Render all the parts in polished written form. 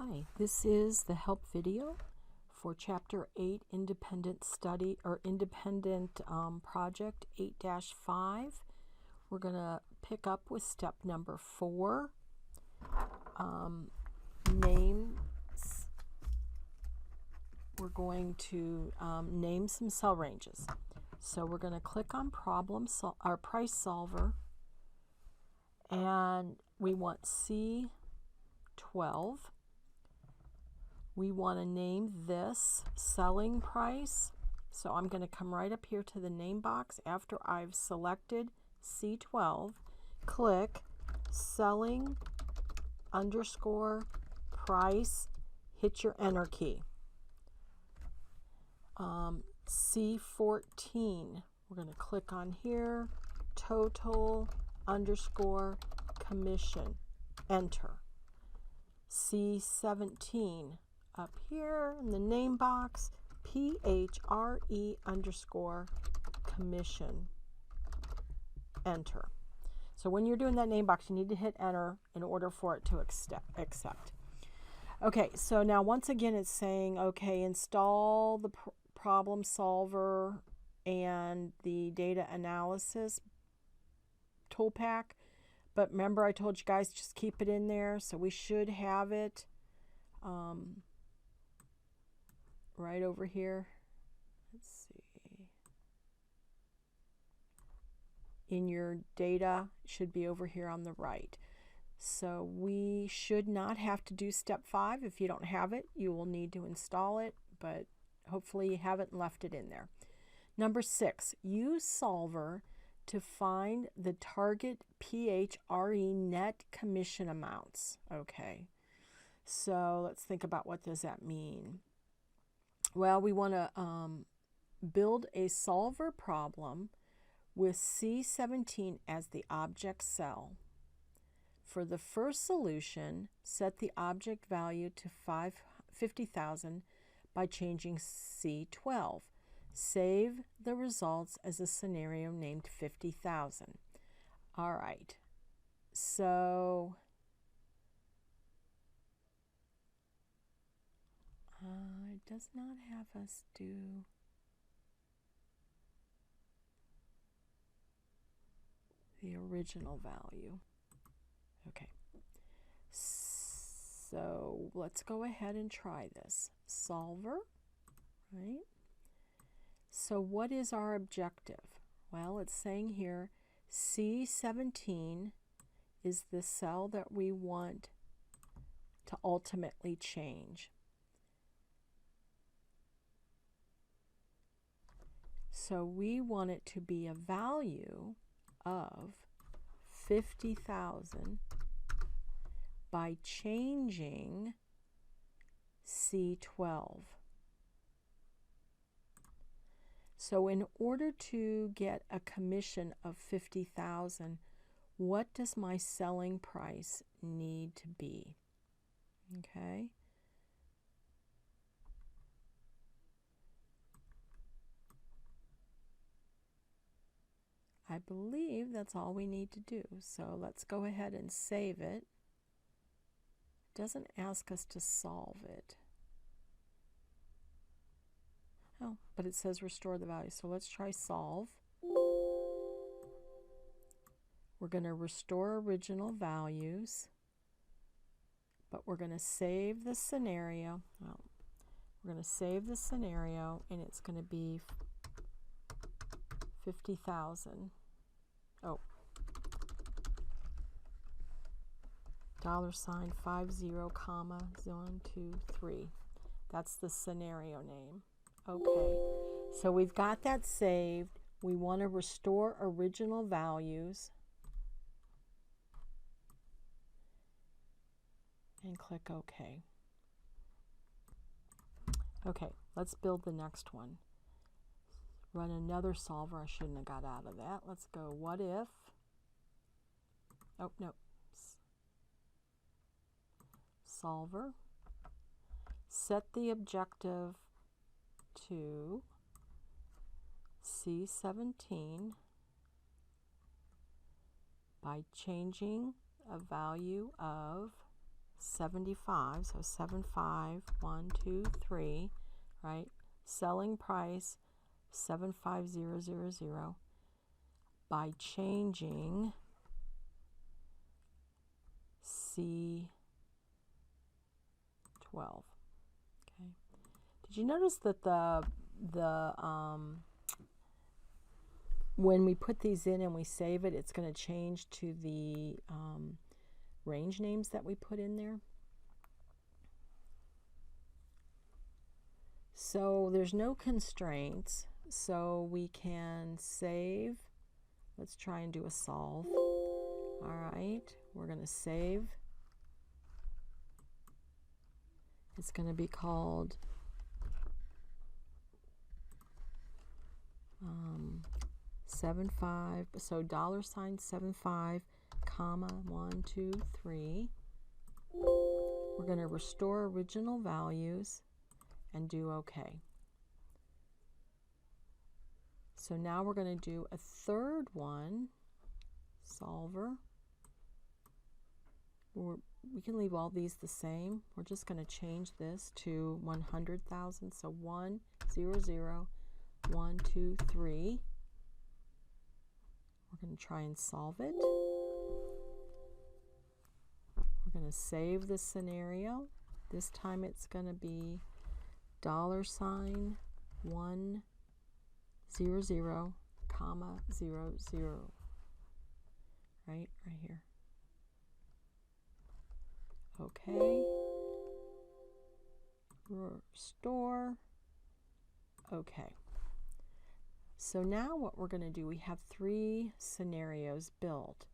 Hi, this is the help video for Chapter 8 Independent Study or Independent Project 8-5. We're going to pick up with step number 4, names. We're going to name some cell ranges. So we're going to click on our price solver, and we want C12. We want to name this selling price. So I'm going to come right up here to the name box after I've selected C12. Click selling underscore price. Hit your enter key. C14. We're going to click on here. Total underscore commission. Enter. C17. Up here in the name box, PHRE underscore commission. Enter. So when you're doing that name box, you need to hit enter in order for it to accept. Okay, so now once again it's saying, okay, install the problem solver and the data analysis tool pack. But remember, I told you guys just keep it in there, so we should have it right over here. Let's see. In your data, it should be over here on the right. So we should not have to do step 5. If you don't have it, you will need to install it, but hopefully you haven't left it in there. Number 6, use solver to find the target PHRE net commission amounts. Okay, so let's think about what does that mean. Well, we want to build a solver problem with C17 as the object cell. For the first solution, set the object value to 50,000 by changing C12. Save the results as a scenario named 50,000. All right, so it does not have us do the original value. Okay, so let's go ahead and try this. Solver, right? So what is our objective? Well, it's saying here C17 is the cell that we want to ultimately change. So we want it to be a value of 50,000 by changing C12. So in order to get a commission of 50,000, what does my selling price need to be? Okay. I believe that's all we need to do. So let's go ahead and save it. It doesn't ask us to solve it. Oh, but it says restore the value. So let's try solve. We're going to restore original values, but we're going to save the scenario. Well, we're going to save the scenario, and it's going to be 50,000. Oh, $50, comma 123. That's the scenario name. Okay, so we've got that saved. We want to restore original values and click OK. Okay, let's build the next one. Run another solver. I shouldn't have got out of that. Let's go what if. Oh, no. Solver. Set the objective to C17 by changing a value of 75, so 75123, right? Selling price 75000 by changing C12. Okay. Did you notice that the when we put these in and we save it, it's going to change to the range names that we put in there? So there's no constraints, so we can save. Let's try and do a solve. All right, we're going to save. It's going to be called $75, so $75, comma 1 2 3. We're going to restore original values and do OK. So now we're going to do a third one, solver. We can leave all these the same. We're just going to change this to 100,000. So 1 0 0 1 2 3. We're going to try and solve it. We're going to save the scenario. This time it's going to be $1 0 0, comma 0 0. Right here. Okay. Restore. Okay. So now what we're going to do, we have 3 scenarios built.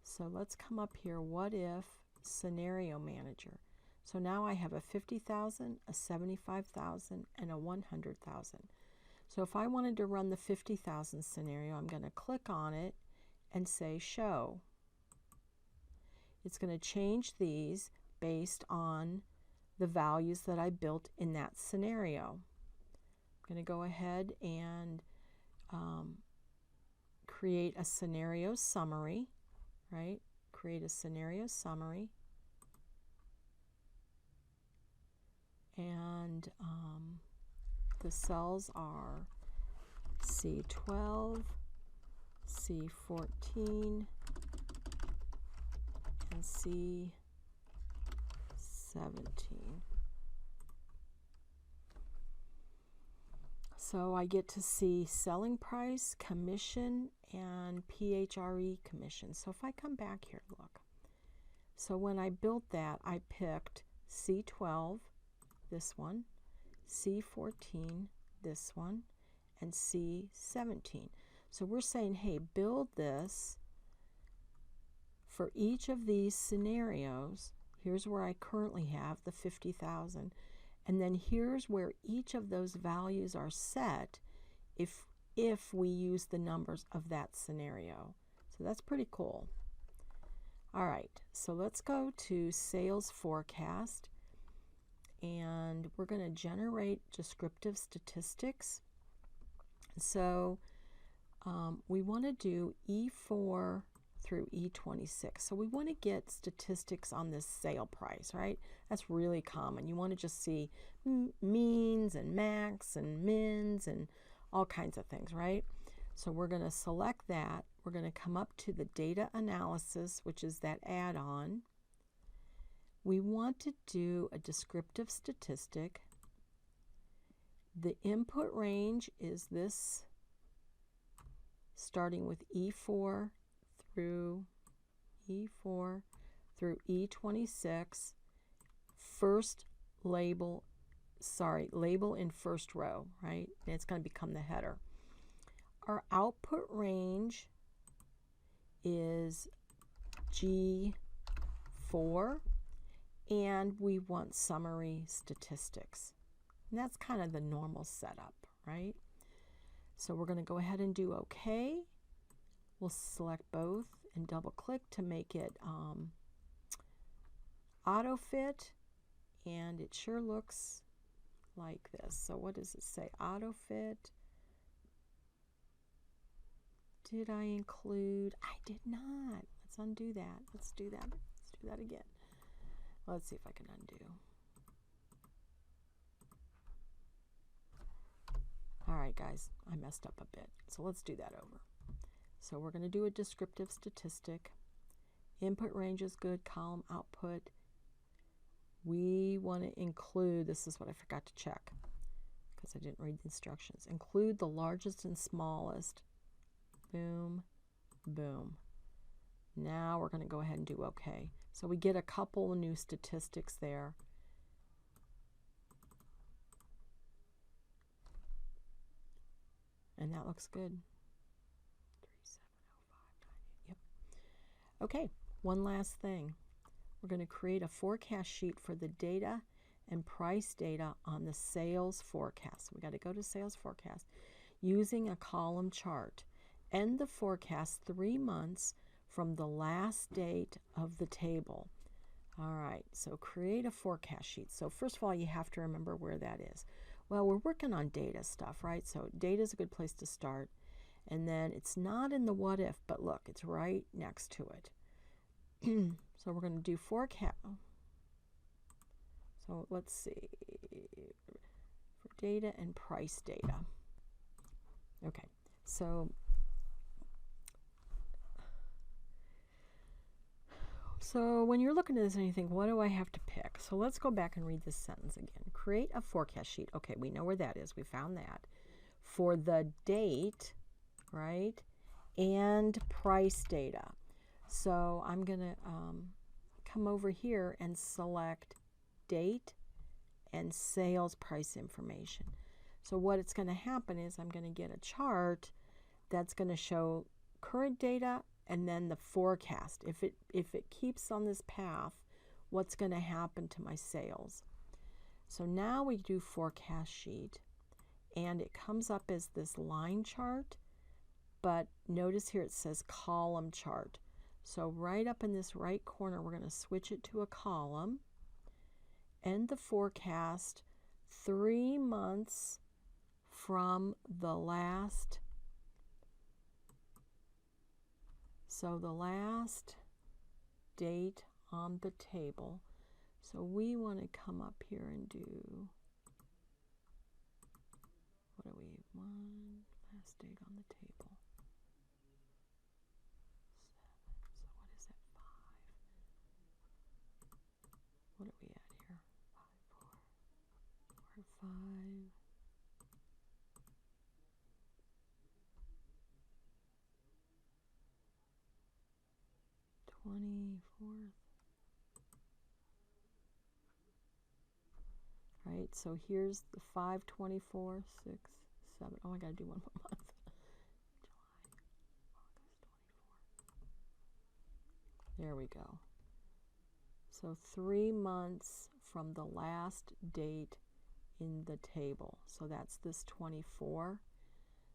So let's come up here, what if scenario manager. So now I have a 50,000, a 75,000, and a 100,000. So if I wanted to run the 50,000 scenario, I'm going to click on it and say show. It's going to change these based on the values that I built in that scenario. I'm going to go ahead and create a scenario summary, right? Create a scenario summary. And the cells are C12, C14, and C17. So I get to see selling price, commission, and PHRE commission. So if I come back here, look. So when I built that, I picked C12, this one, C14, this one, and C17. So we're saying, hey, build this for each of these scenarios. Here's where I currently have the 50,000. And then here's where each of those values are set if we use the numbers of that scenario. So that's pretty cool. All right, so let's go to sales forecast. And we're going to generate descriptive statistics. So we want to do E4 through E26. So we want to get statistics on this sale price, right? That's really common. You want to just see means and max and mins and all kinds of things, right? So we're going to select that. We're going to come up to the data analysis, which is that add-on. We want to do a descriptive statistic. The input range is this, starting with E4 through E26. First label, label in first row, right? And it's going to become the header. Our output range is G4. And we want summary statistics. And that's kind of the normal setup, right? So we're going to go ahead and do OK. We'll select both and double click to make it auto fit. And it sure looks like this. So what does it say? Auto fit. Did I include? I did not. Let's undo that. Let's do that. Let's do that again. Let's see if I can undo. All right, guys, I messed up a bit. So let's do that over. So we're going to do a descriptive statistic. Input range is good, column output. We want to include, this is what I forgot to check because I didn't read the instructions. Include the largest and smallest. Boom, boom. Now we're going to go ahead and do OK. So we get a couple of new statistics there. And that looks good. 370598. Yep. Okay, one last thing. We're going to create a forecast sheet for the data and price data on the sales forecast. We got to go to sales forecast using a column chart. End the forecast 3 months from the last date of the table. All right, so create a forecast sheet. So first of all, you have to remember where that is. Well, we're working on data stuff, right? So data is a good place to start. And then it's not in the what if, but look, it's right next to it. So we're going to do forecast. So let's see, for data and price data. Okay, so when you're looking at this and you think, what do I have to pick? So let's go back and read this sentence again. Create a forecast sheet. Okay, we know where that is. We found that. For the date, right, and price data. So I'm going to come over here and select date and sales price information. So what it's going to happen is I'm going to get a chart that's going to show current data and then the forecast. If it keeps on this path, what's going to happen to my sales? So now we do forecast sheet, and it comes up as this line chart, but notice here it says column chart. So right up in this right corner, we're going to switch it to a column. End the forecast 3 months from the last. So the last date on the table. So we want to come up here and do, what do we want? Last date on the table. 7. So what is that? 5. What are we at here? 5, 4, 4, 5. 24th. Right, so here's the 5, 24, 6, 7. Oh, I got to do one more month. July, August, 24. There we go. So 3 months from the last date in the table. So that's this 24.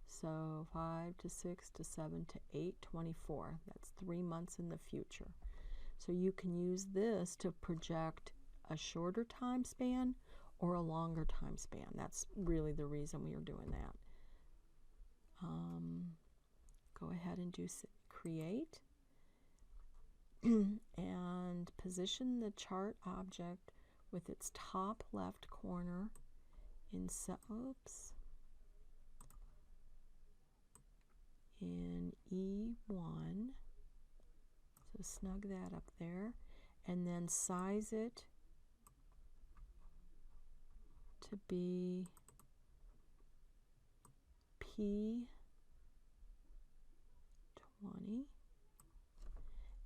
So 5 to 6 to 7 to 8, 24. That's 3 months in the future. So you can use this to project a shorter time span or a longer time span. That's really the reason we are doing that. Go ahead and do create and position the chart object with its top left corner in in E1. So snug that up there, and then size it to be P20,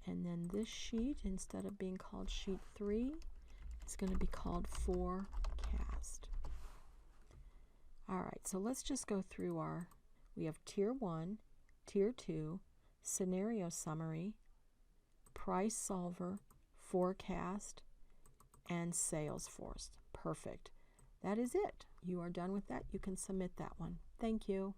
and then this sheet, instead of being called sheet 3, it's going to be called forecast. All right, so let's just go through we have tier 1, tier 2, scenario summary, price solver, forecast, and Salesforce. Perfect. That is it. You are done with that. You can submit that one. Thank you.